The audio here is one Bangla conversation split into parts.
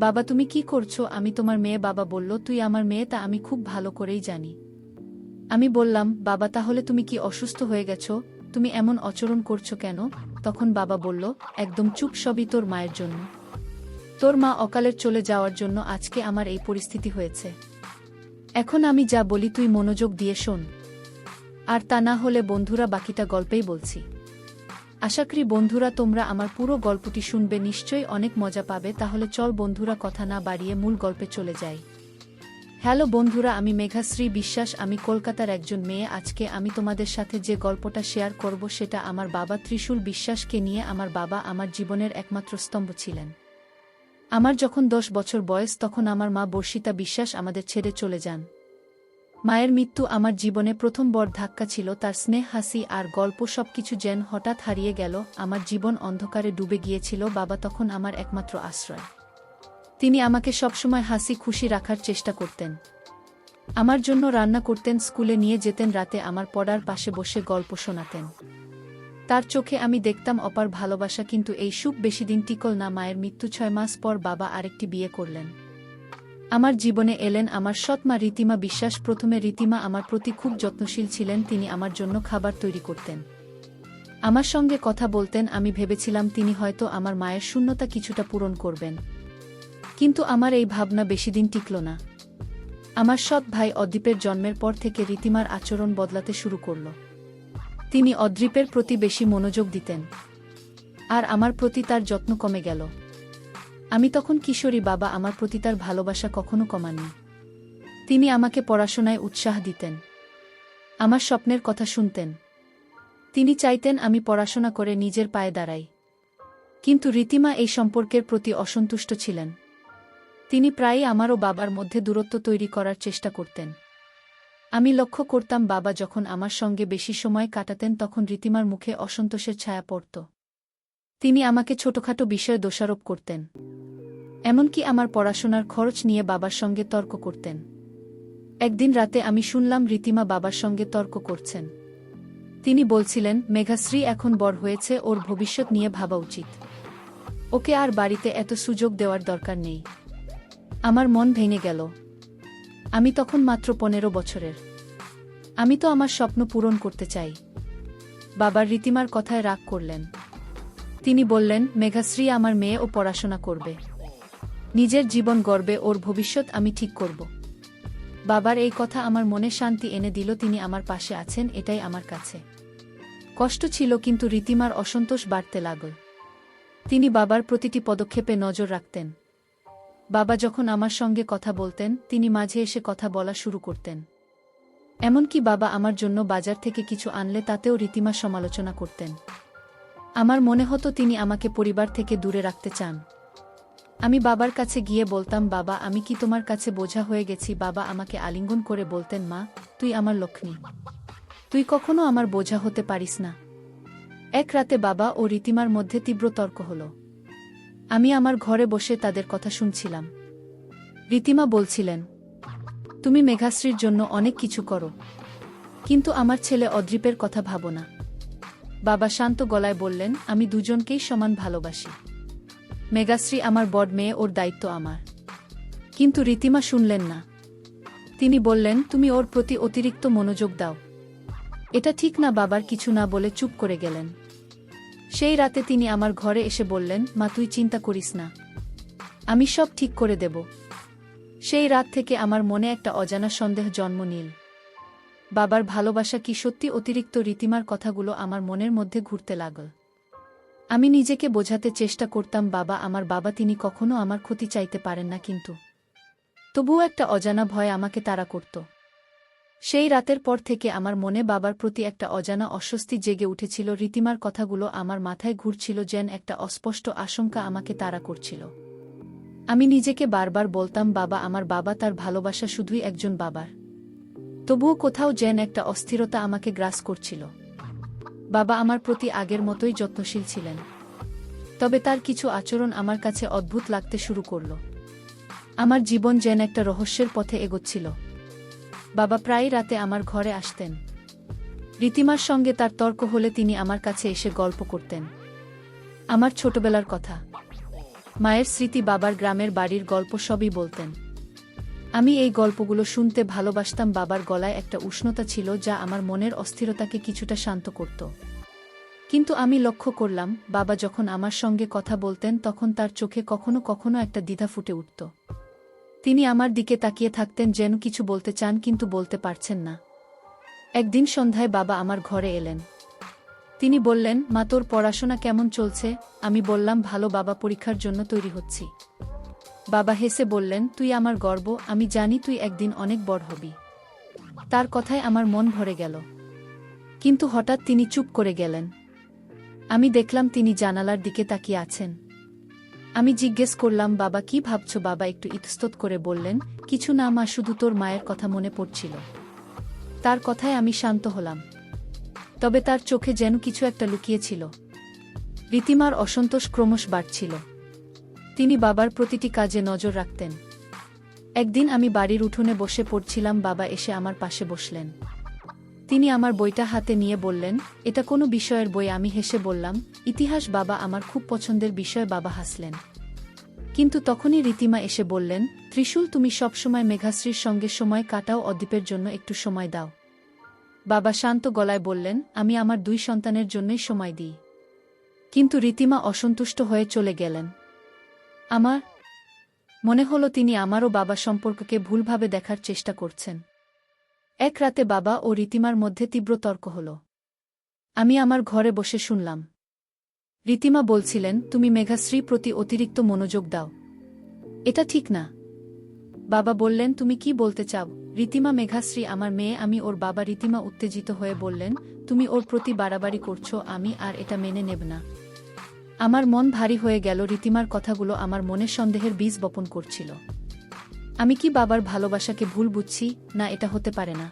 বাবা তুমি কি করছো? আমি তোমার মেয়ে। বাবা বলল, তুই আমার মেয়ে, তা আমি খুব ভালো করেই জানি। আমি বললাম, বাবা তাহলে তুমি কি অসুস্থ হয়ে গেছো? তুমি এমন আচরণ করছো কেন? তখন বাবা বলল, একদম চুপ, সবই তোর মায়ের জন্য। তোর মা অকালের চলে যাওয়ার জন্য আজকে আমার এই পরিস্থিতি হয়েছে। এখন আমি যা বলি তুই মনোযোগ দিয়ে শোন, আর তা না হলে বন্ধুরা বাকিটা গল্পেই বলছি। আশা করি বন্ধুরা তোমরা আমার পুরো গল্পটি শুনবে, নিশ্চয়ই অনেক মজা পাবে। তাহলে চল বন্ধুরা, কথা না বাড়িয়ে মূল গল্পে চলে যাই। হ্যালো বন্ধুরা, আমি মেঘাশ্রী বিশ্বাস। আমি কলকাতার একজন মেয়ে। আজকে আমি তোমাদের সাথে যে গল্পটা শেয়ার করব সেটা আমার বাবা ত্রিশূল বিশ্বাসকে নিয়ে। আমার বাবা আমার জীবনের একমাত্র স্তম্ভ ছিলেন। আমার যখন 10 বছর বয়স তখন আমার মা বর্ষিতা বিশ্বাস আমাদের ছেড়ে চলে যান। মায়ের মৃত্যু আমার জীবনে প্রথম বড় ধাক্কা ছিল। তার স্নেহ, হাসি আর গল্প সবকিছু যেন হঠাৎ হারিয়ে গেল। আমার জীবন অন্ধকারে ডুবে গিয়েছিল। বাবা তখন আমার একমাত্র আশ্রয়। তিনি আমাকে সবসময় হাসি খুশি রাখার চেষ্টা করতেন। আমার জন্য রান্না করতেন, স্কুলে নিয়ে যেতেন, রাতে আমার পড়ার পাশে বসে গল্প শোনাতেন। তার চোখে আমি দেখতাম অপার ভালোবাসা। কিন্তু এই সুখ বেশিদিন টিকল না। মায়ের মৃত্যু 6 মাস পর বাবা আরেকটি বিয়ে করলেন। আমার জীবনে এলেন আমার সৎ মা রীতিমা বিশ্বাস। প্রথমে রীতিমা আমার প্রতি খুব যত্নশীল ছিলেন। তিনি আমার জন্য খাবার তৈরি করতেন, আমার সঙ্গে কথা বলতেন। আমি ভেবেছিলাম তিনি হয়তো আমার মায়ের শূন্যতা কিছুটা পূরণ করবেন। কিন্তু আমার এই ভাবনা বেশিদিন টিকল না। আমার সৎ ভাই অদ্বীপের জন্মের পর থেকে রীতিমার আচরণ বদলাতে শুরু করল। তিনি অদ্বীপের প্রতি বেশি মনোযোগ দিতেন, আর আমার প্রতি তার যত্ন কমে গেল। আমি তখন কিশোরী। বাবা আমার প্রতি তার ভালোবাসা কখনো কমাননি। তিনি আমাকে পড়াশোনায় উৎসাহ দিতেন, আমার স্বপ্নের কথা শুনতেন। তিনি চাইতেন আমি পড়াশোনা করে নিজের পায়ে দাঁড়াই। কিন্তু রীতিমা এই সম্পর্কের প্রতি অসন্তুষ্ট ছিলেন। তিনি প্রায়ই আমার ও বাবার মধ্যে দূরত্ব তৈরি করার চেষ্টা করতেন। আমি লক্ষ্য করতাম বাবা যখন আমার সঙ্গে বেশি সময় কাটাতেন তখন রীতিমার মুখে অসন্তোষের ছায়া পড়ত। তিনি আমাকে ছোটখাটো বিষয়ে দোষারোপ করতেন, এমনকি আমার পড়াশোনার খরচ নিয়ে বাবার সঙ্গে তর্ক করতেন। একদিন রাতে আমি শুনলাম রীতিমা বাবার সঙ্গে তর্ক করছেন। তিনি বলছিলেন, মেঘাশ্রী এখন বড় হয়েছে, ওর ভবিষ্যৎ নিয়ে ভাবা উচিত। ওকে আর বাড়িতে এত সুযোগ দেওয়ার দরকার নেই। আমার মন ভেঙে গেল। আমি তখন মাত্র 15 বছরের। আমি তো আমার স্বপ্ন পূরণ করতে চাই। বাবার রীতিমার কথায় রাগ করলেন। তিনি বললেন, মেঘাশ্রী আমার মেয়ে, ও পড়াশোনা করবে, নিজের জীবন গড়বে, ওর ভবিষ্যৎ আমি ঠিক করব। বাবার এই কথা আমার মনে শান্তি এনে দিল। তিনি আমার পাশে আছেন, এটাই আমার কাছে কষ্ট ছিল। কিন্তু রীতিমার অসন্তোষ বাড়তে লাগল। তিনি বাবার প্রতিটি পদক্ষেপে নজর রাখতেন। বাবা যখন আমার সঙ্গে কথা বলতেন তিনি মাঝে এসে কথা বলা শুরু করতেন। এমনকি বাবা আমার জন্য বাজার থেকে কিছু আনলে তাতেও রীতিমা সমালোচনা করতেন। আমার মনে হতো তিনি আমাকে পরিবার থেকে দূরে রাখতে চান। আমি বাবার কাছে গিয়ে বলতাম, বাবা আমি কি তোমার কাছে বোঝা হয়ে গেছি? বাবা আমাকে আলিঙ্গন করে বলতেন, মা তুই আমার লক্ষ্মী, তুই কখনো আমার বোঝা হতে পারিস না। এক রাতে বাবা ও রীতিমার মধ্যে তীব্র তর্ক হল। আমি আমার ঘরে বসে তাদের কথা শুনছিলাম। রীতিমা বলছিলেন, তুমি মেঘাশ্রীর জন্য অনেক কিছু করো, কিন্তু আমার ছেলে অদ্বীপের কথা ভাবো না। বাবা শান্ত গলায় বললেন, আমি দুজনকেই সমান ভালোবাসি। মেঘাশ্রী আমার বড় মেয়ে, ওর দায়িত্ব আমার। কিন্তু রীতিমা শুনলেন না। তিনি বললেন, তুমি ওর প্রতি অতিরিক্ত মনোযোগ দাও, এটা ঠিক না। বাবার কিছু না বলে চুপ করে গেলেন। সেই রাতে তিনি আমার ঘরে এসে বললেন, মা তুই চিন্তা করিস না, আমি সব ঠিক করে দেব। সেই রাত থেকে আমার মনে একটা অজানা সন্দেহ জন্ম নিল। বাবার ভালোবাসা কি সত্যি অতিরিক্ত? রীতিমার কথাগুলো আমার মনের মধ্যে ঘুরতে লাগল। আমি নিজেকে বোঝাতে চেষ্টা করতাম, বাবা আমার বাবা, তিনি কখনো আমার ক্ষতি চাইতে পারেন না। কিন্তু তবুও একটা অজানা ভয় আমাকে তাড়া করত। সেই রাতের পর থেকে আমার মনে বাবার প্রতি একটা অজানা অস্বস্তি জেগে উঠেছিল। রীতিমার কথাগুলো আমার মাথায় ঘুরছিল, যেন একটা অস্পষ্ট আশঙ্কা আমাকে তাড়া করছিল। আমি নিজেকে বারবার বলতাম, বাবা আমার বাবা, তার ভালোবাসা শুধুই একজন বাবার। তবুও কোথাও যেন একটা অস্থিরতা আমাকে গ্রাস করছিল। বাবা আমার প্রতি আগের মতোই যত্নশীল ছিলেন, তবে তার কিছু আচরণ আমার কাছে অদ্ভুত লাগতে শুরু করল। আমার জীবন যেন একটা রহস্যের পথে এগোচ্ছিল। বাবা প্রায় রাতে আমার ঘরে আসতেন। রীতিমার সঙ্গে তার তর্ক হলে তিনি আমার কাছে এসে গল্প করতেন, আমার ছোটবেলার কথা। মায়ের স্মৃতি, বাবার গ্রামের বাড়ির গল্প সবই বলতেন। আমি এই গল্পগুলো শুনতে ভালোবাসতাম। বাবার গলায় একটা উষ্ণতা ছিল যা আমার মনের অস্থিরতাকে কিছুটা শান্ত করত। কিন্তু আমি লক্ষ্য করলাম, বাবা যখন আমার সঙ্গে কথা বলতেন তখন তার চোখে কখনো কখনো একটা দ্বিধা ফুটে উঠত। তিনি আমার দিকে তাকিয়ে থাকতেন, যেন কিছু বলতে চান কিন্তু বলতে পারছেন না। একদিন সন্ধ্যায় বাবা আমার ঘরে এলেন। তিনি বললেন, মা, তোর পড়াশোনা কেমন চলছে? আমি বললাম, ভালো বাবা, পরীক্ষার জন্য তৈরি হচ্ছি। বাবা হেসে বললেন, তুই আমার গর্ব, আমি জানি তুই একদিন অনেক বড় হবি। তার কথায় আমার মন ভরে গেল। কিন্তু হঠাৎ তিনি চুপ করে গেলেন। আমি দেখলাম তিনি জানালার দিকে তাকিয়ে আছেন। আমি জিজ্ঞেস করলাম, বাবা, কি ভাবছো? বাবা একটু ইতস্তত করে বললেন, কিছু না মা, শুধু তোর মায়ের কথা মনে পড়ছিল। তার কথায় আমি শান্ত হলাম। তবে তার চোখে যেন কিছু একটা লুকিয়েছিল। রীতিমার অসন্তোষ ক্রমশ বাড়ছিল। তিনি বাবার প্রতিটি কাজে নজর রাখতেন। একদিন আমি বাড়ির উঠোনে বসে পড়ছিলাম, বাবা এসে আমার পাশে বসলেন। তিনি আমার বইটা হাতে নিয়ে বললেন, এটা কোনো বিষয়ের বই? আমি হেসে বললাম, ইতিহাস বাবা, আমার খুব পছন্দের বিষয়। বাবা হাসলেন। কিন্তু তখনই রীতিমা এসে বললেন, ত্রিশূল, তুমি সবসময় মেঘাশ্রীর সঙ্গে সময় কাটাও, অদ্বীপের জন্য একটু সময় দাও। বাবা শান্ত গলায় বললেন, আমি আমার 2 সন্তানের জন্যই সময় দিই। কিন্তু রীতিমা অসন্তুষ্ট হয়ে চলে গেলেন। আমার মনে হলো তিনি আমারও বাবা সম্পর্ককে ভুলভাবে দেখার চেষ্টা করছেন। এক রাতে বাবা ও রীতিমার মধ্যে তীব্র তর্ক হল। আমি আমার ঘরে বসে শুনলাম। রীতিমা বলছিলেন, তুমি মেঘাশ্রীর প্রতি অতিরিক্ত মনোযোগ দাও, এটা ঠিক না। বাবা বললেন, তুমি কি বলতে চাও? রীতিমা, মেঘাশ্রী আমার মেয়ে, আমি ওর বাবা। রীতিমা উত্তেজিত হয়ে বললেন, তুমি ওর প্রতি বাড়াবাড়ি করছো, আমি আর এটা মেনে নেব না। আমার মন ভারী হয়ে গেল। রীতিমার কথাগুলো আমার মনে সন্দেহের বীজ বপন করছিল। আমি কি বাবার ভালোবাসাকে ভুল বুঝছি? না, এটা হতে পারে না।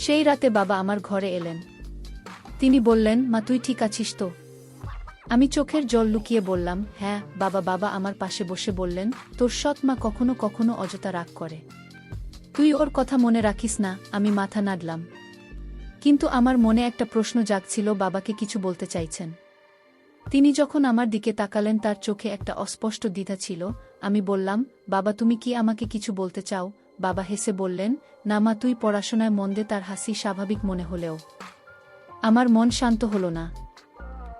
সেই রাতে বাবা আমার ঘরে এলেন। তিনি বললেন, মা, তুই ঠিক আছিস তো? আমি চোখের জল লুকিয়ে বললাম, হ্যাঁ বাবা। বাবা আমার পাশে বসে বললেন, তোর সৎ মা কখনো কখনো অযথা রাগ করে, তুই ওর কথা মনে রাখিস না। আমি মাথা নাড়লাম। কিন্তু আমার মনে একটা প্রশ্ন জাগছিল, বাবাকে কিছু বলতে চাইছেন। তিনি যখন আমার দিকে তাকালেন তার চোখে একটা অস্পষ্ট দ্বিধা ছিল। আমি বললাম, বাবা, তুমি কি আমাকে কিছু বলতে চাও? বাবা হেসে বললেন, না মা, তুই পড়াশোনায় মন দে। তার হাসি স্বাভাবিক মনে হলেও আমার মন শান্ত হল না।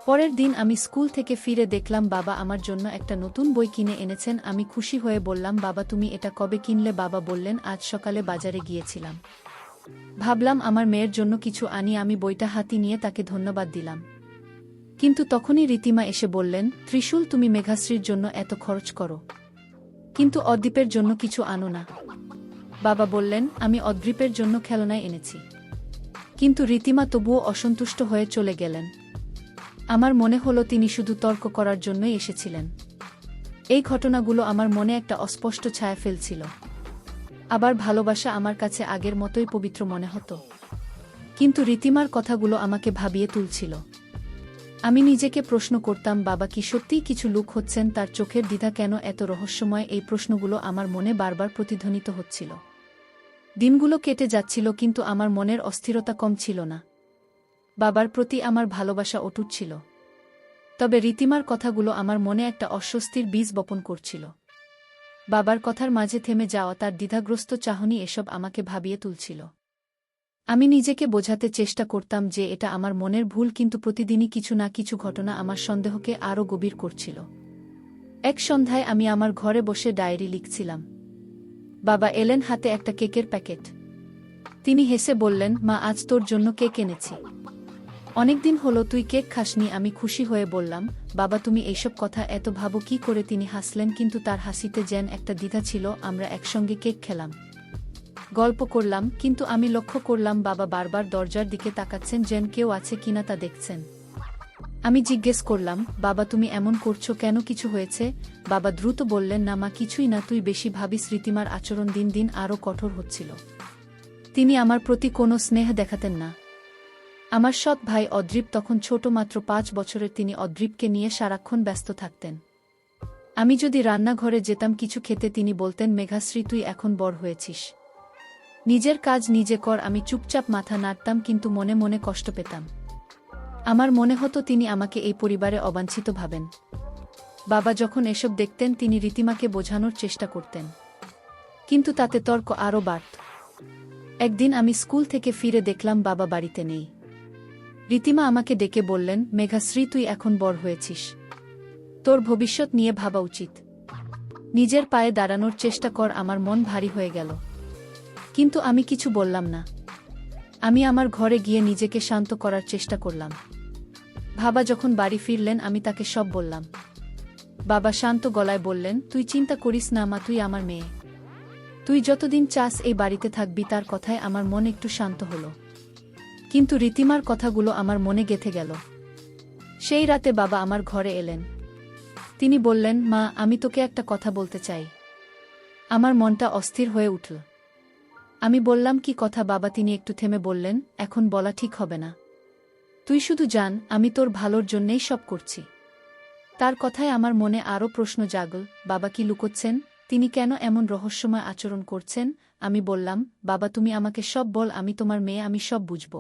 পরের দিন আমি স্কুল থেকে ফিরে দেখলাম বাবা আমার জন্য একটা নতুন বই কিনে এনেছেন। আমি খুশি হয়ে বললাম, বাবা, তুমি এটা কবে কিনলে? বাবা বললেন, আজ সকালে বাজারে গিয়েছিলাম, ভাবলাম আমার মেয়ের জন্য কিছু আনি। আমি বইটা হাতে নিয়ে তাকে ধন্যবাদ দিলাম। কিন্তু তখনই রীতিমা এসে বললেন, ত্রিশূল, তুমি মেঘাশ্রীর জন্য এত খরচ করো, কিন্তু অদ্বীপের জন্য কিছু আনো না। বাবা বললেন, আমি অদ্বীপের জন্য খেলনায় এনেছি। কিন্তু রীতিমা তবুও অসন্তুষ্ট হয়ে চলে গেলেন। আমার মনে হলো তিনি শুধু তর্ক করার জন্যই এসেছিলেন। এই ঘটনাগুলো আমার মনে একটা অস্পষ্ট ছায়া ফেলছিল। আবার ভালোবাসা আমার কাছে আগের মতোই পবিত্র মনে হতো। কিন্তু রীতিমার কথাগুলো আমাকে ভাবিয়ে তুলছিল। আমি নিজেকে প্রশ্ন করতাম, বাবা কি সত্যিই কিছু লুক হচ্ছেন? তার চোখের দ্বিধা কেন এত রহস্যময়? এই প্রশ্নগুলো আমার মনে বারবার প্রতিধ্বনিত হচ্ছিল। দিনগুলো কেটে যাচ্ছিল, কিন্তু আমার মনের অস্থিরতা কম ছিল না। বাবার প্রতি আমার ভালোবাসা অটুট ছিল। তবে রীতিমার কথাগুলো আমার মনে একটা অস্বস্তির বীজ বপন করছিল। বাবার কথার মাঝে থেমে যাওয়া, তার দ্বিধাগ্রস্ত চাহনি, এসব আমাকে ভাবিয়ে তুলছিল। আমি নিজেকে বোঝাতে চেষ্টা করতাম যে এটা আমার মনের ভুল, কিন্তু প্রতিদিনই কিছু না কিছু ঘটনা আমার সন্দেহকে আরও গভীর করছিল। এক সন্ধ্যায় আমি আমার ঘরে বসে ডায়েরি লিখছিলাম। বাবা এলেন, হাতে একটা কেকের প্যাকেট। তিনি হেসে বললেন, মা, আজ তোর জন্য কেক এনেছি। অনেকদিন হলো তুই কেক খাসনি। আমি খুশি হয়ে বললাম, বাবা, তুমি এইসব কথা এত ভাবো কি করে? তিনি হাসলেন, কিন্তু তার হাসিতে যেন একটা দ্বিধা ছিল। আমরা একসঙ্গে কেক খেলাম, গল্প করলাম, কিন্তু আমি লক্ষ্য করলাম বাবা বারবার দরজার দিকে তাকাচ্ছেন, যেন কেউ আছে কিনা তা দেখছেন। আমি জিজ্ঞেস করলাম, বাবা, তুমি এমন করছো কেন? কিছু হয়েছে? বাবা দ্রুত বললেন, না মা, কিছুই না, তুই বেশি ভাবিস। রীতিমার আচরণ দিন দিন আরও কঠোর হচ্ছিল। তিনি আমার প্রতি কোনো স্নেহ দেখাতেন না। আমার সৎ ভাই অদ্বীপ তখন ছোট, মাত্র 5 বছরের। তিনি অদ্বীপকে নিয়ে সারাক্ষণ ব্যস্ত থাকতেন। আমি যদি রান্নাঘরে যেতাম কিছু খেতে, তিনি বলতেন, মেঘাশ্রী, তুই এখন বড় হয়েছিস, নিজের কাজ নিজে কর। আমি চুপচাপ মাথা নাড়তাম, কিন্তু মনে মনে কষ্ট পেতাম। আমার মনে হতো তিনি আমাকে এই পরিবারে অবাঞ্ছিত ভাবেন। বাবা যখন এসব দেখতেন তিনি রীতিমাকে বোঝানোর চেষ্টা করতেন, কিন্তু তাতে তর্ক আরও বাড়ত। একদিন আমি স্কুল থেকে ফিরে দেখলাম বাবা বাড়িতে নেই। রীতিমা আমাকে ডেকে বললেন, মেঘাশ্রী, তুই এখন বড় হয়েছিস, তোর ভবিষ্যৎ নিয়ে ভাবা উচিত, নিজের পায়ে দাঁড়ানোর চেষ্টা কর। আমার মন ভারী হয়ে গেল, কিন্তু আমি কিছু বললাম না। আমি আমার ঘরে গিয়ে নিজেকে শান্ত করার চেষ্টা করলাম। বাবা যখন বাড়ি ফিরলেন আমি তাকে সব বললাম। বাবা শান্ত গলায় বললেন, তুই চিন্তা করিস না মা, তুই আমার মেয়ে, তুই যতদিন চাস এই বাড়িতে থাকবি। তার কথায় আমার মন একটু শান্ত হলো, কিন্তু রীতিমার কথাগুলো আমার মনে গেঁথে গেল। সেই রাতে বাবা আমার ঘরে এলেন। তিনি বললেন, মা, আমি তোকে একটা কথা বলতে চাই। আমার মনটা অস্থির হয়ে উঠল। আমি বললাম, কি কথা বাবা? তিনি একটু থেমে বললেন, এখন বলা ঠিক হবে না, তুই শুধু জান আমি তোর ভালোর জন্যেই সব করছি। তার কথায় আমার মনে আরও প্রশ্ন জাগল। বাবা কি লুকোচ্ছেন? তিনি কেন এমন রহস্যময় আচরণ করছেন? আমি বললাম, বাবা তুমি আমাকে সব বল, আমি তোমার মেয়ে, আমি সব বুঝব।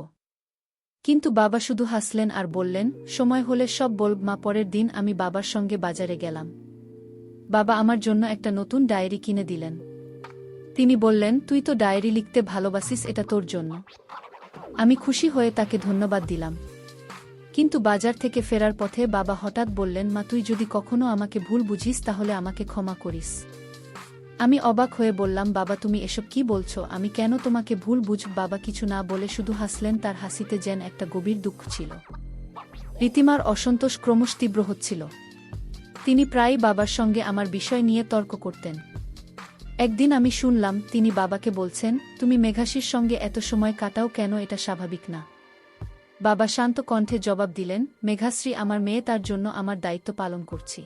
কিন্তু বাবা শুধু হাসলেন আর বললেন, সময় হলে সব বলব মা। পরের দিন আমি বাবার সঙ্গে বাজারে গেলাম। বাবা আমার জন্য একটা নতুন ডায়েরি কিনে দিলেন। তিনি বললেন, তুই তো ডায়েরি লিখতে ভালোবাসিস, এটা তোর জন্য। আমি খুশি হয়ে তাকে ধন্যবাদ দিলাম। কিন্তু বাজার থেকে ফেরার পথে বাবা হঠাৎ বললেন, মা, তুই যদি কখনো আমাকে ভুল বুঝিস তাহলে আমাকে ক্ষমা করিস। আমি অবাক হয়ে বললাম, বাবা তুমি এসব কি বলছো? আমি কেন তোমাকে ভুল বুঝব? বাবা কিছু না বলে শুধু হাসলেন। তার হাসিতে যেন একটা গভীর দুঃখ ছিল। রীতিমার অসন্তোষ ক্রমশ তীব্র হচ্ছিল। তিনি প্রায়ই বাবার সঙ্গে আমার বিষয় নিয়ে তর্ক করতেন। একদিন আমি শুনলাম তিনি বাবাকে বলছেন, তুমি মেঘাশ্রীর সঙ্গে এত সময় কাটাও কেন? এটা স্বাভাবিক না। বাবা শান্ত কণ্ঠে জবাব দিলেন, মেঘাশ্রী আমার মেয়ে, তার জন্য আমার দায়িত্ব পালন করছি।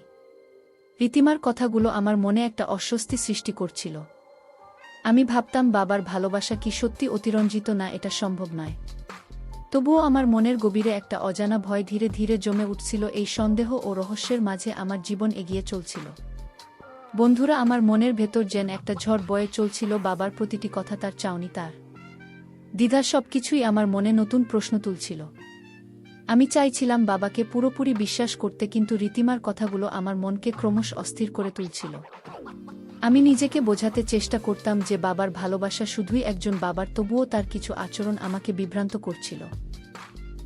রীতিমার কথাগুলো আমার মনে একটা অস্বস্তি সৃষ্টি করছিল। আমি ভাবতাম, বাবার ভালোবাসা কি সত্যি অতিরঞ্জিত? না, এটা সম্ভব নয়। তবুও আমার মনের গভীরে একটা অজানা ভয় ধীরে ধীরে জমে উঠছিল। এই সন্দেহ ও রহস্যের মাঝে আমার জীবন এগিয়ে চলছিল। বন্ধুরা, আমার মনের ভেতর যেন একটা ঝড় বয়ে চলছিল। বাবার প্রতিটি কথা, তার চাউনি, তার দ্বিধা, সবকিছুই আমার মনে নতুন প্রশ্ন তুলছিল। আমি চাইছিলাম বাবাকে পুরোপুরি বিশ্বাস করতে, কিন্তু রীতিমার কথাগুলো আমার মনকে ক্রমশ অস্থির করে তুলছিল। আমি নিজেকে বোঝাতে চেষ্টা করতাম যে বাবার ভালোবাসা শুধুই একজন বাবার, তবুও তার কিছু আচরণ আমাকে বিভ্রান্ত করছিল।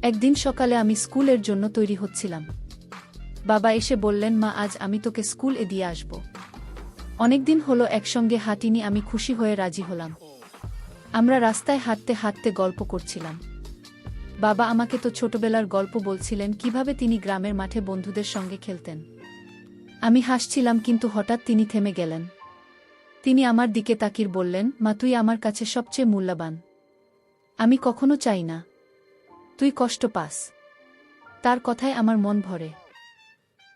একদিন সকালে আমি স্কুলের জন্য তৈরি হচ্ছিলাম। বাবা এসে বললেন, মা, আজ আমি তোকে স্কুলে দিয়ে আসব। অনেকদিন হলো একসঙ্গে হাঁটিনি। আমি খুশি হয়ে রাজি হলাম। আমরা রাস্তায় হাঁটতে হাঁটতে গল্প করছিলাম। বাবা আমাকে তো ছোটবেলার গল্প বলছিলেন, কিভাবে তিনি গ্রামের মাঠে বন্ধুদের সঙ্গে খেলতেন। আমি হাসছিলাম, কিন্তু হঠাৎ তিনি থেমে গেলেন। তিনি আমার দিকে তাকিয়ে বললেন, মা, তুই আমার কাছে সবচেয়ে মূল্যবান। আমি কখনো চাই না তুই কষ্ট পাস। তার কথায় আমার মন ভরে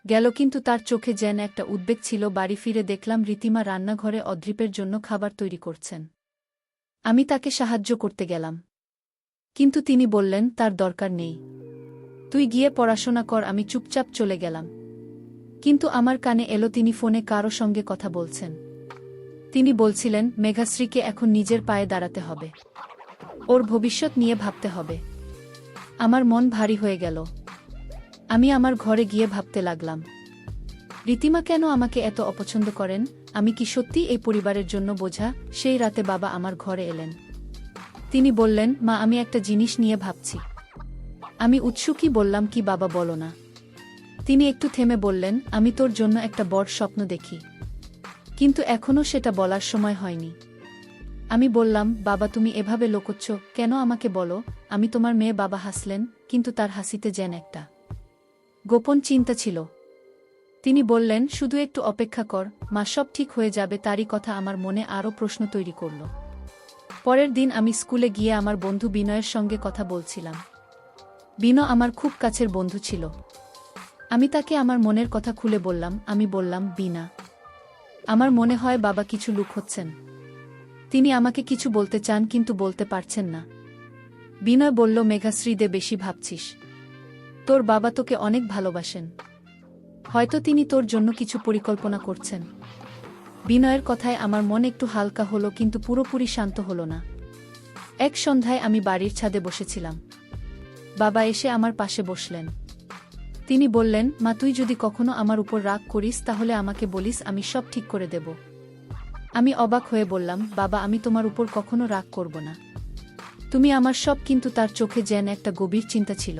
গেল, কিন্তু তার চোখে যেন একটা উদ্বেগ ছিল। বাড়ি ফিরে দেখলাম রীতিমা রান্নাঘরে অদ্রিপের জন্য খাবার তৈরি করছেন। আমি তাকে সাহায্য করতে গেলাম, কিন্তু তিনি বললেন, তার দরকার নেই, তুই গিয়ে পড়াশোনা কর। আমি চুপচাপ চলে গেলাম, কিন্তু আমার কানে এলো তিনি ফোনে কারো সঙ্গে কথা বলছেন। তিনি বলছিলেন, মেঘাশ্রীকে এখন নিজের পায়ে দাঁড়াতে হবে, ওর ভবিষ্যৎ নিয়ে ভাবতে হবে। আমার মন ভারী হয়ে গেল। আমি আমার ঘরে গিয়ে ভাবতে লাগলাম, রীতিমা কেন আমাকে এত অপছন্দ করেন? আমি কি সত্যি এই পরিবারের জন্য বোঝা? সেই রাতে বাবা আমার ঘরে এলেন। তিনি বললেন, মা, আমি একটা জিনিস নিয়ে ভাবছি। আমি উৎসুকই বললাম, কি বাবা, বলো না। তিনি একটু থেমে বললেন, আমি তোর জন্য একটা বড় স্বপ্ন দেখি, কিন্তু এখনও সেটা বলার সময় হয়নি। আমি বললাম, বাবা তুমি এভাবে লুকোচ্ছ কেন? আমাকে বলো, আমি তোমার মেয়ে। বাবা হাসলেন, কিন্তু তার হাসিতে যেন একটা গোপন চিন্তা ছিল। তিনি বললেন, শুধু একটু অপেক্ষা কর মা, সব ঠিক হয়ে যাবে। তারই কথা আমার মনে আরও প্রশ্ন তৈরি করল। পরের দিন আমি স্কুলে গিয়ে আমার বন্ধু বিনয়ের সঙ্গে কথা বলছিলাম। বিনয় আমার খুব কাছের বন্ধু ছিল। আমি তাকে আমার মনের কথা খুলে বললাম। আমি বললাম, বিনা, আমার মনে হয় বাবা কিছু লুকোচ্ছেন। তিনি আমাকে কিছু বলতে চান, কিন্তু বলতে পারছেন না। বিনয় বলল, মেঘাশ্রী দে, বেশি ভাবছিস। তোর বাবা তোকে অনেক ভালোবাসেন, হয়তো তিনি তোর জন্য কিছু পরিকল্পনা করছেন। বিনয়ের কথায় আমার মন একটু হালকা হলো, কিন্তু পুরোপুরি শান্ত হলো না। এক সন্ধ্যায় আমি বাড়ির ছাদে বসেছিলাম। বাবা এসে আমার পাশে বসলেন। তিনি বললেন, মা তুই যদি কখনো আমার উপর রাগ করিস তাহলে আমাকে বলিস, আমি সব ঠিক করে দেব। আমি অবাক হয়ে বললাম, বাবা আমি তোমার উপর কখনো রাগ করব না। তুমি আমার সব। কিন্তু তার চোখে যেন একটা গভীর চিন্তা ছিল।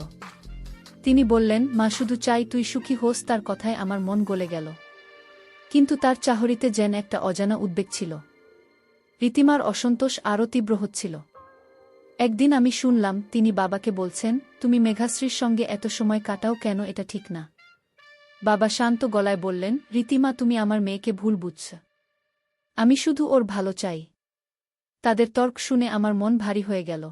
তিনি বললেন, মা শুধু চাই তুই সুখী হোস। তার কথায় আমার মন গলে গেল। কিন্তু তার চাহরিতে যেন একটা অজানা উদ্বেগ ছিল। রীতিমার অসন্তোষ আরও তীব্র হচ্ছিল। একদিন আমি শুনলাম তিনি বাবাকে বলছেন, তুমি মেঘাশ্রীর সঙ্গে এত সময় কাটাও কেন, এটা ঠিক না। বাবা শান্ত গলায় বললেন, রীতিমা তুমি আমার মেয়েকে ভুল বুঝছ। আমি শুধু ওর ভালো চাই। তাদের তর্ক শুনে আমার মন ভারী হয়ে গেল।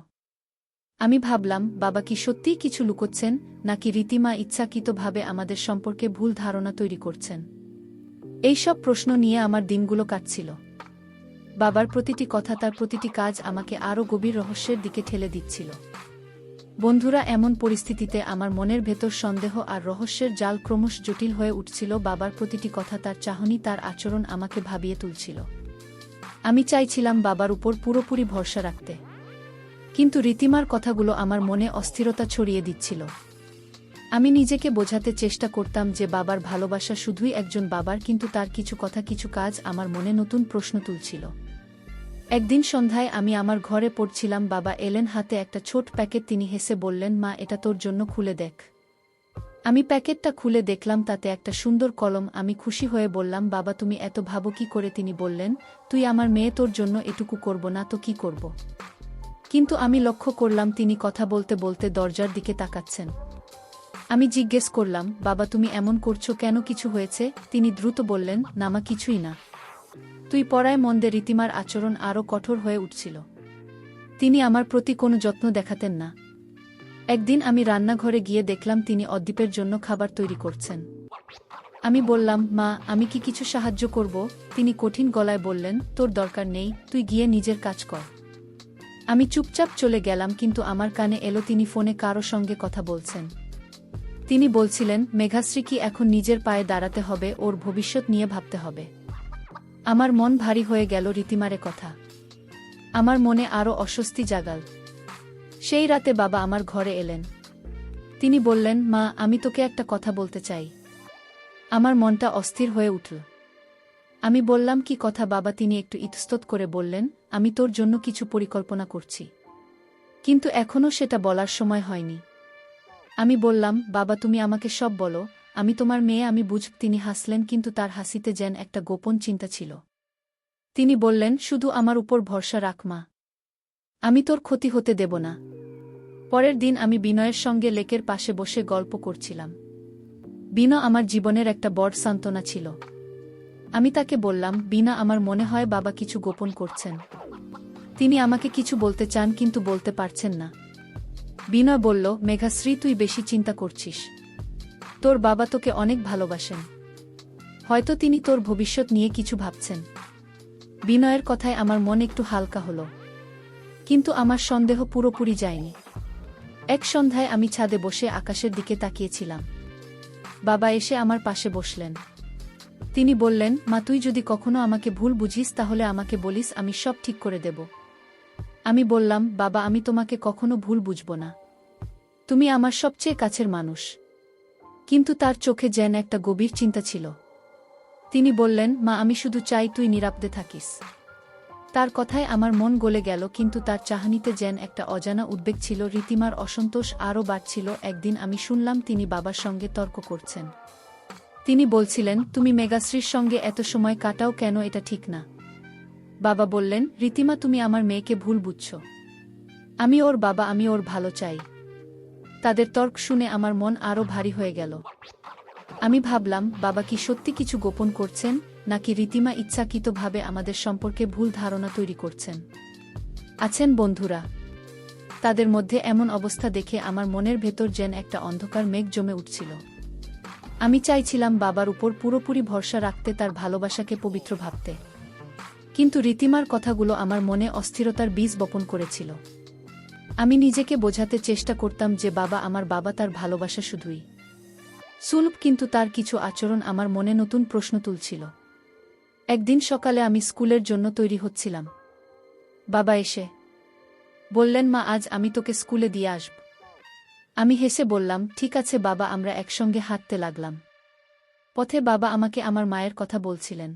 আমি ভাবলাম, বাবা কি সত্যিই কিছু লুকোচ্ছেন, নাকি রীতিমা ইচ্ছাকৃতভাবে আমাদের সম্পর্কে ভুল ধারণা তৈরি করছেন। এইসব প্রশ্ন নিয়ে আমার দিনগুলো কাটছিল। বাবার প্রতিটি কথা, তার প্রতিটি কাজ আমাকে আরও গভীর রহস্যের দিকে ঠেলে দিচ্ছিল। বন্ধুরা, এমন পরিস্থিতিতে আমার মনের ভেতর সন্দেহ আর রহস্যের জাল ক্রমশ জটিল হয়ে উঠছিল। বাবার প্রতিটি কথা, তার চাহনি, তার আচরণ আমাকে ভাবিয়ে তুলছিল। আমি চাইছিলাম বাবার উপর পুরোপুরি ভরসা রাখতে, কিন্তু রীতিমার কথাগুলো আমার মনে অস্থিরতা ছড়িয়ে দিচ্ছিল। আমি নিজেকে বোঝাতে চেষ্টা করতাম যে বাবার ভালোবাসা শুধুই একজন বাবার, কিন্তু তার কিছু কথা, কিছু কাজ আমার মনে নতুন প্রশ্ন তুলছিল। একদিন সন্ধ্যায় আমি আমার ঘরে পড়ছিলাম, বাবা এলেন, হাতে একটা ছোট প্যাকেট। তিনি হেসে বললেন, মা এটা তোর জন্য, খুলে দেখ। আমি প্যাকেটটা খুলে দেখলাম, তাতে একটা সুন্দর কলম। আমি খুশি হয়ে বললাম, বাবা তুমি এত ভাবো কি করে? তিনি বললেন, তুই আমার মেয়ে, তোর জন্য এটুকু করব না তো কি করব? কিন্তু আমি লক্ষ্য করলাম তিনি কথা বলতে বলতে দরজার দিকে তাকাচ্ছেন। আমি জিজ্ঞেস করলাম, বাবা তুমি এমন করছো কেন, কিছু হয়েছে? তিনি দ্রুত বললেন, না মা, কিছুই না। তুই পড়ায় মন দে। রীতিমার আচরণ আরও কঠোর হয়ে উঠছিল। তিনি আমার প্রতি কোনো যত্ন দেখাতেন না। একদিন আমি রান্নাঘরে গিয়ে দেখলাম তিনি অদ্বীপের জন্য খাবার তৈরি করছেন। আমি বললাম, মা আমি কি কিছু সাহায্য করব? তিনি কঠিন গলায় বললেন, তোর দরকার নেই, তুই গিয়ে নিজের কাজ কর। আমি চুপচাপ চলে গেলাম, কিন্তু আমার কানে এলো তিনি ফোনে কারো সঙ্গে কথা বলছেন। তিনি বলছিলেন, মেঘাশ্রী কি এখন নিজের পায়ে দাঁড়াতে হবে, ওর ভবিষ্যৎ নিয়ে ভাবতে হবে। আমার মন ভারী হয়ে গেল। রীতিমারে কথা আমার মনে আরও অস্বস্তি জাগাল। সেই রাতে বাবা আমার ঘরে এলেন। তিনি বললেন, মা আমি তোকে একটা কথা বলতে চাই। আমার মনটা অস্থির হয়ে উঠল। আমি বললাম, কি কথা বাবা? তিনি একটু ইতস্তত করে বললেন, আমি তোর জন্য কিছু পরিকল্পনা করছি, কিন্তু এখনও সেটা বলার সময় হয়নি। আমি বললাম, বাবা তুমি আমাকে সব বলো, আমি তোমার মেয়ে, আমি বুঝব। তিনি হাসলেন, কিন্তু তার হাসিতে যেন একটা গোপন চিন্তা ছিল। তিনি বললেন, শুধু আমার উপর ভরসা রাখ মা, আমি তোর ক্ষতি হতে দেব না। পরের দিন আমি বিনয়ের সঙ্গে লেকের পাশে বসে গল্প করছিলাম। বিনয় আমার জীবনের একটা বড় সান্ত্বনা ছিল। আমি তাকে বললাম, বিনা আমার মনে হয় বাবা কিছু গোপন করছেন। তিনি আমাকে কিছু বলতে চান, কিন্তু বলতে পারছেন না। বিনয় বলল, মেঘাশ্রী তুই বেশি চিন্তা করছিস। তোর বাবা তোকে অনেক ভালোবাসেন। হয়তো তিনি তোর ভবিষ্যৎ নিয়ে কিছু ভাবছেন। বিনয়ের কথায় আমার মন একটু হালকা হলো, কিন্তু আমার সন্দেহ পুরোপুরি যায়নি। এক সন্ধ্যায় আমি ছাদে বসে আকাশের দিকে তাকিয়েছিলাম। বাবা এসে আমার পাশে বসলেন। তিনি বললেন, মা তুই যদি কখনো আমাকে ভুল বুঝিস তাহলে আমাকে বলিস, আমি সব ঠিক করে দেব। আমি বললাম, বাবা আমি তোমাকে কখনো ভুল বুঝব না, তুমি আমার সবচেয়ে কাছের মানুষ। কিন্তু তার চোখে যেন একটা গভীর চিন্তা ছিল। তিনি বললেন, মা আমি শুধু চাই তুই নিরাপদে থাকিস। তার কথায় আমার মন গলে গেল, কিন্তু তার চাহনিতে যেন একটা অজানা উদ্বেগ ছিল। রীতিমার অসন্তোষ আরও বাড়ছিল। একদিন আমি শুনলাম তিনি বাবার সঙ্গে তর্ক করছেন। তিনি বলছিলেন, তুমি মেঘাশ্রীর সঙ্গে এত সময় কাটাও কেন, এটা ঠিক না। বাবা বললেন, রীতিমা তুমি আমার মেয়েকে ভুল বুঝছ। আমি ওর বাবা, আমি ওর ভালো চাই। তাদের তর্ক শুনে আমার মন আরও ভারী হয়ে গেল। আমি ভাবলাম, বাবা কি সত্যি কিছু গোপন করছেন, নাকি রীতিমা ইচ্ছাকৃতভাবে আমাদের সম্পর্কে ভুল ধারণা তৈরি করছেন। আছেন বন্ধুরা, তাদের মধ্যে এমন অবস্থা দেখে আমার মনের ভেতর যেন একটা অন্ধকার মেঘ জমে উঠছিল। আমি চাইছিলাম বাবার উপর পুরোপুরি ভরসা রাখতে, তার ভালোবাসাকে পবিত্র ভাবতে, কিন্তু রীতিমার কথাগুলো আমার মনে অস্থিরতার বীজ বপন করেছিল। আমি নিজেকে বোঝাতে চেষ্টা করতাম যে বাবা আমার বাবা, তার ভালোবাসা শুধুই সুলভ, কিন্তু তার কিছু আচরণ আমার মনে নতুন প্রশ্ন তুলছিল। একদিন সকালে আমি স্কুলের জন্য তৈরি হচ্ছিলাম। বাবা এসে বললেন, মা আজ আমি তোকে স্কুলে দিয়ে আসব। আমি হেসে বললাম, ঠিক আছে বাবা। আমরা একসঙ্গে হাঁটতে লাগলাম। পথে বাবা আমাকে আমার মায়ের কথা বলছিলেন।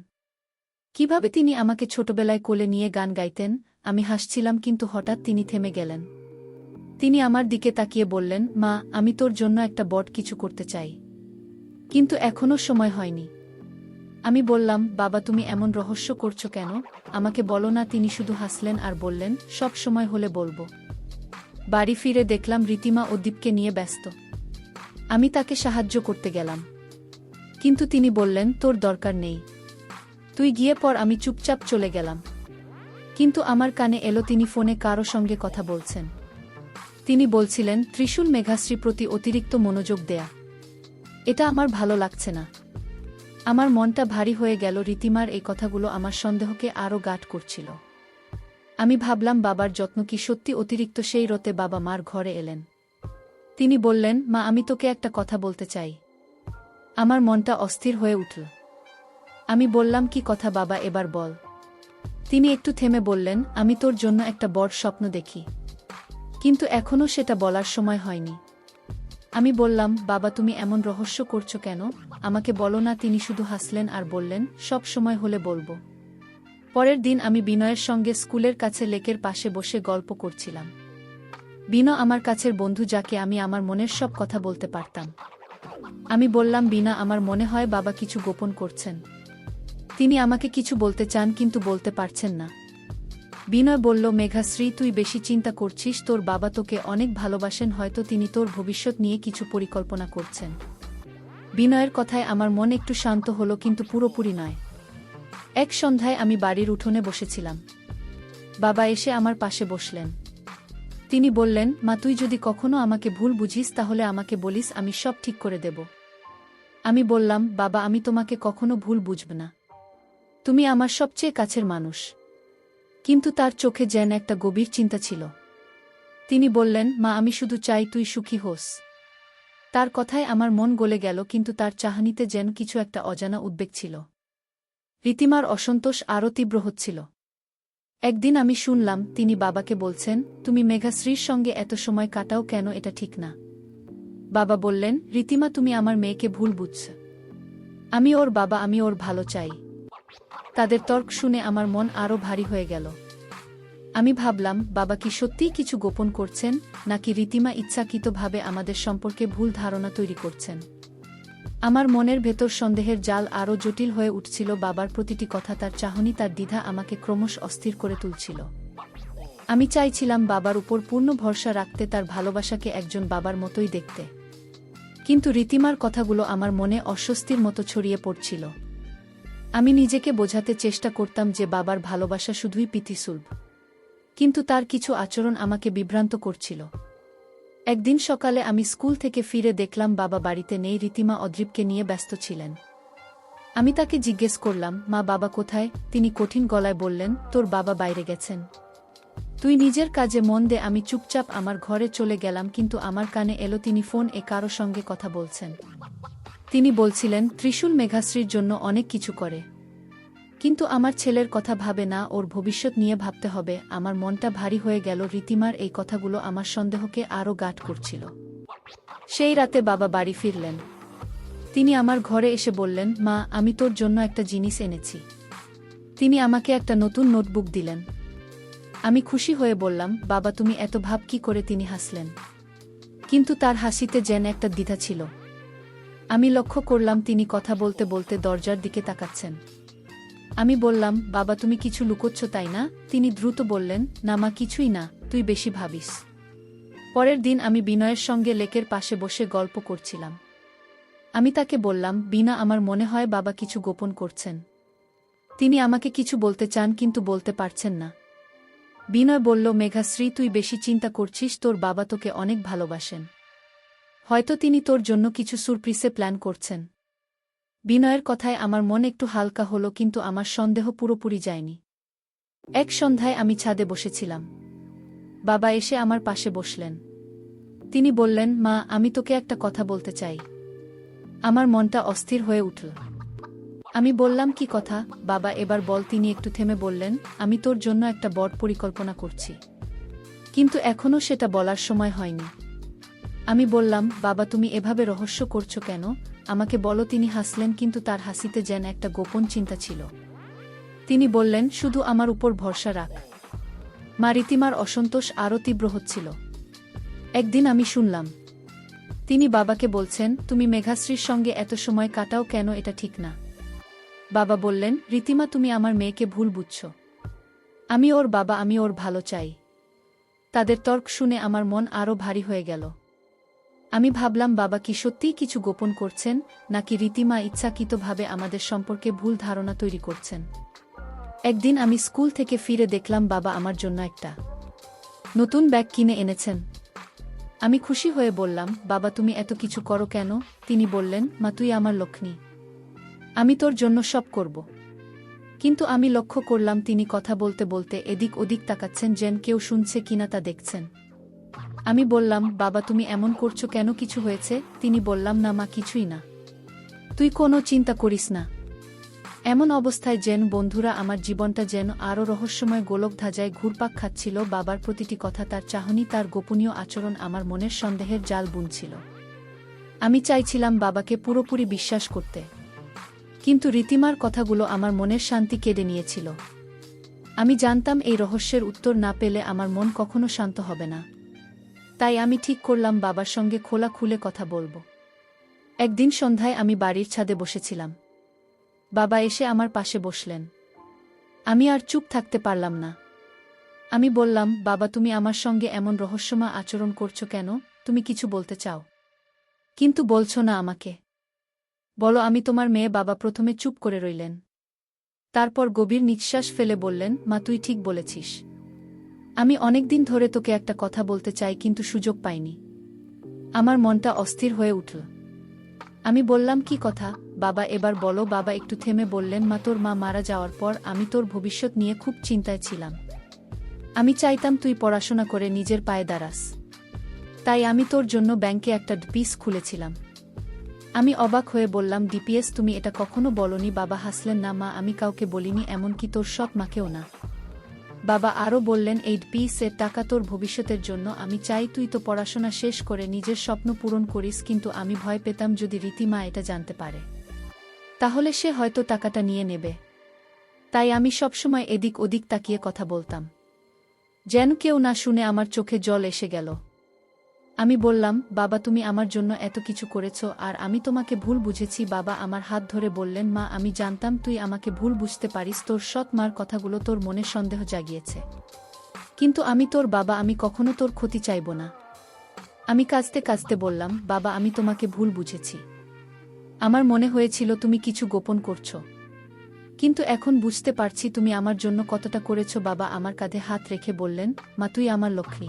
কিভাবে তিনি আমাকে ছোটবেলায় কোলে নিয়ে গান গাইতেন। আমি হাসছিলাম, কিন্তু হঠাৎ তিনি থেমে গেলেন। তিনি আমার দিকে তাকিয়ে বললেন, মা, আমি তোর জন্য একটা বড় কিছু করতে চাই, কিন্তু এখনো সময় হয়নি। আমি বললাম, বাবা, তুমি এমন রহস্য করছো কেন? আমাকে বলো না। তিনি শুধু হাসলেন আর বললেন, সব সময় হলে বলবো। বাড়ি ফিরে দেখলাম রীতিমা ও দীপকে নিয়ে ব্যস্ত। আমি তাকে সাহায্য করতে গেলাম, কিন্তু তিনি বললেন, তোর দরকার নেই, তুই গিয়ে পর। আমি চুপচাপ চলে গেলাম, কিন্তু আমার কানে এলো তিনি ফোনে কারো সঙ্গে কথা বলছেন। তিনি বলছিলেন, ত্রিশূল মেঘাশ্রী প্রতি অতিরিক্ত মনোযোগ দেয়া। এটা আমার ভালো লাগছে না। আমার মনটা ভারী হয়ে গেল। রীতিমার এই কথাগুলো আমার সন্দেহকে আরও গাঢ় করছিল। আমি ভাবলাম, বাবার যত্ন কি সত্যি অতিরিক্ত? সেই রাতে বাবা মার ঘরে এলেন। তিনি বললেন, মা, আমি তোকে একটা কথা বলতে চাই। আমার মনটা অস্থির হয়ে উঠল। আমি বললাম, কি কথা বাবা, এবার বল। তিনি একটু থেমে বললেন, আমি তোর জন্য একটা বড় স্বপ্ন দেখি, কিন্তু এখনও সেটা বলার সময় হয়নি। আমি বললাম, বাবা, তুমি এমন রহস্য করছো কেন? আমাকে বলো না। তিনি শুধু হাসলেন আর বললেন, সব সময় হলে বলবো। পরের দিন আমি বিনয়ের সঙ্গে স্কুলের কাছে লেকের পাশে বসে গল্প করছিলাম। বিনয় আমার কাছের বন্ধু, যাকে আমি আমার মনের সব কথা বলতে পারতাম। আমি বললাম, বিনা, আমার মনে হয় বাবা কিছু গোপন করছেন। তিনি আমাকে কিছু বলতে চান, কিন্তু বলতে পারছেন না। বিনয় বলল, মেঘাশ্রী, তুই বেশি চিন্তা করছিস। তোর বাবা তোকে অনেক ভালোবাসেন। হয়তো তিনি তোর ভবিষ্যৎ নিয়ে কিছু পরিকল্পনা করছেন। বিনয়ের কথায় আমার মন একটু শান্ত হলো, কিন্তু পুরোপুরি নয়। এক সন্ধ্যায় আমি বাড়ির উঠোনে বসেছিলাম। বাবা এসে আমার পাশে বসলেন। তিনি বললেন, মা, তুই যদি কখনো আমাকে ভুল বুঝিস তাহলে আমাকে বলিস, আমি সব ঠিক করে দেব। আমি বললাম, বাবা, আমি তোমাকে কখনো ভুল বুঝব না। তুমি আমার সবচেয়ে কাছের মানুষ। কিন্তু তার চোখে যেন একটা গভীর চিন্তা ছিল। তিনি বললেন, মা, আমি শুধু চাই তুই সুখী হোস। তার কথায় আমার মন গলে গেল, কিন্তু তার চাহনিতে যেন কিছু একটা অজানা উদ্বেগ ছিল। রীতিমার অসন্তোষ আরও তীব্র হচ্ছিল। একদিন আমি শুনলাম তিনি বাবাকে বলছেন, তুমি মেঘাশ্রীর সঙ্গে এত সময় কাটাও কেন? এটা ঠিক না। বাবা বললেন, রীতিমা, তুমি আমার মেয়েকে ভুল বুঝছ। আমি ওর বাবা, আমি ওর ভালো চাই। তাদের তর্ক শুনে আমার মন আরও ভারী হয়ে গেল। আমি ভাবলাম, বাবা কি সত্যিই কিছু গোপন করছেন, নাকি রীতিমা ইচ্ছাকৃতভাবে আমাদের সম্পর্কে ভুল ধারণা তৈরি করছেন? আমার মনের ভেতর সন্দেহের জাল আরও জটিল হয়ে উঠছিল। বাবার প্রতিটি কথা, তার চাহনি, তার দ্বিধা আমাকে ক্রমশ অস্থির করে তুলছিল। আমি চাইছিলাম বাবার উপর পূর্ণ ভরসা রাখতে, তার ভালোবাসাকে একজন বাবার মতোই দেখতে। কিন্তু রীতিমার কথাগুলো আমার মনে অস্বস্তির মতো ছড়িয়ে পড়ছিল। আমি নিজেকে বোঝাতে চেষ্টা করতাম যে বাবার ভালোবাসা শুধুই প্রীতিসুলভ, কিন্তু তার কিছু আচরণ আমাকে বিভ্রান্ত করছিল। একদিন সকালে আমি স্কুল থেকে ফিরে দেখলাম বাবা বাড়িতে নেই। রীতিমা অদ্রিবকে নিয়ে ব্যস্ত ছিলেন। আমি তাকে জিজ্ঞেস করলাম, মা, বাবা কোথায়? তিনি কঠিন গলায় বললেন, তোর বাবা বাইরে গেছেন, তুই নিজের কাজে মন দে। আমি চুপচাপ আমার ঘরে চলে গেলাম, কিন্তু আমার কানে এলো তিনি ফোন এ কারো সঙ্গে কথা বলছেন। তিনি বলছিলেন, ত্রিশূল মেঘাশ্রীর জন্য অনেক কিছু করে, কিন্তু আমার ছেলের কথা ভাবে না, ওর ভবিষ্যৎ নিয়ে ভাবতে হবে। আমার মনটা ভারী হয়ে গেল। রীতিমার এই কথাগুলো আমার সন্দেহকে আরও গাঢ় করছিল। সেই রাতে বাবা বাড়ি ফিরলেন। তিনি আমার ঘরে এসে বললেন, মা, আমি তোর জন্য একটা জিনিস এনেছি। তিনি আমাকে একটা নতুন নোটবুক দিলেন। আমি খুশি হয়ে বললাম, বাবা, তুমি এত ভাব কি করে? তিনি হাসলেন, কিন্তু তার হাসিতে যেন একটা দ্বিধা ছিল। আমি লক্ষ্য করলাম তিনি কথা বলতে বলতে দরজার দিকে তাকাচ্ছেন। আমি বললাম, বাবা, তুমি কিছু লুকোচ্ছ তাই না? তিনি দ্রুত বললেন, না মা, কিছুই না, তুই বেশি ভাবিস। পরের দিন আমি বিনয়ের সঙ্গে লেকের পাশে বসে গল্প করছিলাম। আমি তাকে বললাম, বিনা, আমার মনে হয় বাবা কিছু গোপন করছেন। তিনি আমাকে কিছু বলতে চান, কিন্তু বলতে পারছেন না। বিনয় বলল, মেঘাশ্রী, তুই বেশি চিন্তা করছিস। তোর বাবা তোকে অনেক ভালোবাসেন। হয়তো তিনি তোর জন্য কিছু সুরপ্রিসে প্ল্যান করছেন। বিনয়ের কথায় আমার মন একটু হালকা হলো, কিন্তু আমার সন্দেহ পুরোপুরি যায়নি। এক সন্ধ্যায় আমি ছাদে বসেছিলাম। বাবা এসে আমার পাশে বসলেন। তিনি বললেন, মা, আমি তোকে একটা কথা বলতে চাই। আমার মনটা অস্থির হয়ে উঠল। আমি বললাম, কি কথা বাবা, এবার বল। তিনি একটু থেমে বললেন, আমি তোর জন্য একটা বড় পরিকল্পনা করছি, কিন্তু এখনও সেটা বলার সময় হয়নি। আমি বললাম, বাবা তুমি এভাবে রহস্য করছো কেন, আমাকে বলো। তিনি হাসলেন, কিন্তু তার হাসিতে যেন একটা গোপন চিন্তা ছিল। তিনি বললেন, শুধু আমার উপর ভরসা রাখ। মা রীতিমার অসন্তোষ আরও তীব্র হচ্ছিল। একদিন আমি শুনলাম তিনি বাবাকে বলছেন, তুমি মেঘাশ্রীর সঙ্গে এত সময় কাটাও কেন, এটা ঠিক না। বাবা বললেন, রীতিমা তুমি আমার মেয়েকে ভুল বুঝছ। আমি ওর বাবা, আমি ওর ভালো চাই। তাদের তর্ক শুনে আমার মন আরও ভারী হয়ে গেল। আমি ভাবলাম বাবা কি সত্যিই কিছু গোপন করছেন, নাকি রীতিমা ইচ্ছাকৃতভাবে আমাদের সম্পর্কে ভুল ধারণা তৈরি করছেন। একদিন আমি স্কুল থেকে ফিরে দেখলাম বাবা আমার জন্য একটা নতুন ব্যাগ কিনে এনেছেন। আমি খুশি হয়ে বললাম, বাবা তুমি এত কিছু করো কেন? তিনি বললেন, মা তুই আমার লক্ষ্মী, আমি তোর জন্য সব করব। কিন্তু আমি লক্ষ্য করলাম তিনি কথা বলতে বলতে এদিক ওদিক তাকাচ্ছেন, যেন কেউ শুনছে কিনা তা দেখছেন। আমি বললাম, বাবা তুমি এমন করছো কেন, কিছু হয়েছে? তিনি বললাম, না মা, কিছুই না, তুই কোনো চিন্তা করিস না। এমন অবস্থায় যেন বন্ধুরা আমার জীবনটা যেন আরও রহস্যময় গোলক ধাঁধায় ঘুরপাক খাচ্ছিল। বাবার প্রতিটি কথা, তার চাহনি, তার গোপনীয় আচরণ আমার মনের সন্দেহের জাল বুনছিল। আমি চাইছিলাম বাবাকে পুরোপুরি বিশ্বাস করতে, কিন্তু রীতিমার কথাগুলো আমার মনের শান্তি কেড়ে নিয়েছিল। আমি জানতাম এই রহস্যের উত্তর না পেলে আমার মন কখনো শান্ত হবে না। তাই আমি ঠিক করলাম বাবার সঙ্গে খোলা খুলে কথা বলবো। একদিন সন্ধ্যায় আমি বাড়ির ছাদে বসেছিলাম। বাবা এসে আমার পাশে বসলেন। আমি আর চুপ থাকতে পারলাম না। আমি বললাম, বাবা তুমি আমার সঙ্গে এমন রহস্যময় আচরণ করছো কেন? তুমি কিছু বলতে চাও, কিন্তু বলছো না আমাকে। বলো আমি তোমার মেয়ে। বাবা প্রথমে চুপ করে রইলেন, তারপর গভীর নিঃশ্বাস ফেলে বললেন, মা তুই ঠিক বলেছিস। আমি অনেকদিন ধরে তোকে একটা কথা বলতে চাই, কিন্তু সুযোগ পাইনি। আমার মনটা অস্থির হয়ে উঠল। আমি বললাম, কি কথা বাবা, এবার বলো। বাবা একটু থেমে বললেন, মা তোর মা মারা যাওয়ার পর আমি তোর ভবিষ্যৎ নিয়ে খুব চিন্তায় ছিলাম। আমি চাইতাম তুই পড়াশোনা করে নিজের পায়ে দাঁড়াস। তাই আমি তোর জন্য ব্যাংকে একটা ডিপিএস খুলেছিলাম। আমি অবাক হয়ে বললাম, ডিপিএস? তুমি এটা কখনো বলনি। বাবা হাসলেন, না মা, আমি কাউকে বলিনি, এমনকি তোর সৎ মাকেও না। বাবা আরও বললেন, এই ডিপিএসের টাকা তোর ভবিষ্যতের জন্য। আমি চাই তুই তো পড়াশোনা শেষ করে নিজের স্বপ্ন পূরণ করিস। কিন্তু আমি ভয় পেতাম যদি রীতিমা এটা জানতে পারে, তাহলে সে হয়তো টাকাটা নিয়ে নেবে। তাই আমি সবসময় এদিক ওদিক তাকিয়ে কথা বলতাম, যেন কেউ না শুনে। আমার চোখে জল এসে গেল। আমি বললাম, বাবা তুমি আমার জন্য এত কিছু করেছ, আর আমি তোমাকে ভুল বুঝেছি। বাবা আমার হাত ধরে বললেন, মা আমি জানতাম তুই আমাকে ভুল বুঝতে পারিস। তোর সৎ মার কথাগুলো তোর মনে সন্দেহ জাগিয়েছে, কিন্তু আমি তোর বাবা, আমি কখনো তোর ক্ষতি চাইব না। আমি কাঁদতে কাঁদতে বললাম, বাবা আমি তোমাকে ভুল বুঝেছি। আমার মনে হয়েছিল তুমি কিছু গোপন করছো, কিন্তু এখন বুঝতে পারছি তুমি আমার জন্য কতটা করেছো। বাবা আমার কাঁধে হাত রেখে বললেন, মা তুই আমার লক্ষ্মী,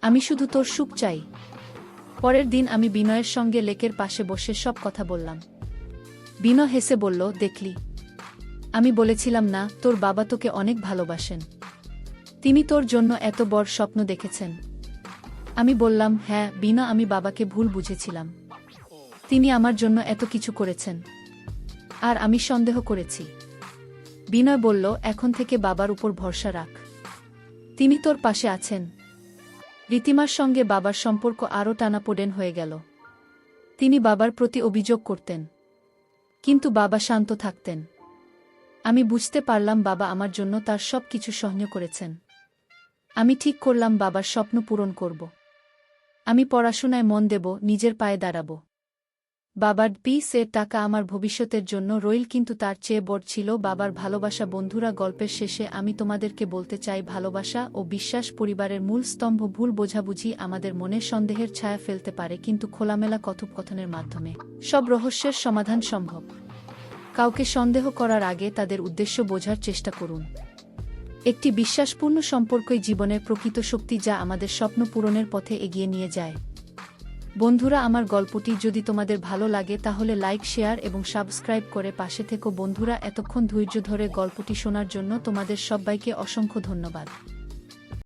আমি শুধু তোর সুখ চাই। পরের দিন আমি বিনয়ের সঙ্গে লেকের পাশে বসে সব কথা বললাম। বিনয় হেসে বলল, দেখলি, আমি বলেছিলাম না তোর বাবা তোকে অনেক ভালোবাসেন। তিনি তোর জন্য এত বড় স্বপ্ন দেখেছেন। আমি বললাম, হ্যাঁ বিনয়, আমি বাবাকে ভুল বুঝেছিলাম। তিনি আমার জন্য এত কিছু করেছেন, আর আমি সন্দেহ করেছি। বিনয় বলল, এখন থেকে বাবার উপর ভরসা রাখ, তিনি তোর পাশে আছেন। রীতিমার সঙ্গে বাবার সম্পর্ক আরও টানাপোড়েন হয়ে গেল। তিনি বাবার প্রতি অভিযোগ করতেন, কিন্তু বাবা শান্ত থাকতেন। আমি বুঝতে পারলাম বাবা আমার জন্য তার সব কিছু সহ্য করেছেন। আমি ঠিক করলাম বাবার স্বপ্ন পূরণ করব। আমি পড়াশোনায় মন দেব, নিজের পায়ে দাঁড়াব। বাবার ডিপিএসের টাকা আমার ভবিষ্যতের জন্য রইল, কিন্তু তার চেয়ে বড় ছিল বাবার ভালোবাসা। বন্ধুরা, গল্পের শেষে আমি তোমাদেরকে বলতে চাই, ভালোবাসা ও বিশ্বাস পরিবারের মূল স্তম্ভ। ভুল বোঝাবুঝি আমাদের মনে সন্দেহের ছায়া ফেলতে পারে, কিন্তু খোলামেলা কথোপকথনের মাধ্যমে সব রহস্যের সমাধান সম্ভব। কাউকে সন্দেহ করার আগে তাদের উদ্দেশ্য বোঝার চেষ্টা করুন। একটি বিশ্বাসপূর্ণ সম্পর্কই জীবনের প্রকৃত শক্তি, যা আমাদের স্বপ্ন পূরণের পথে এগিয়ে নিয়ে যায়। বন্ধুরা, আমার গল্পটি যদি তোমাদের ভালো লাগে তাহলে লাইক, শেয়ার এবং সাবস্ক্রাইব করে পাশে থেকো। বন্ধুরা, এতক্ষণ ধৈর্য ধরে গল্পটি শোনার জন্য তোমাদের সবাইকে অসংখ্য ধন্যবাদ।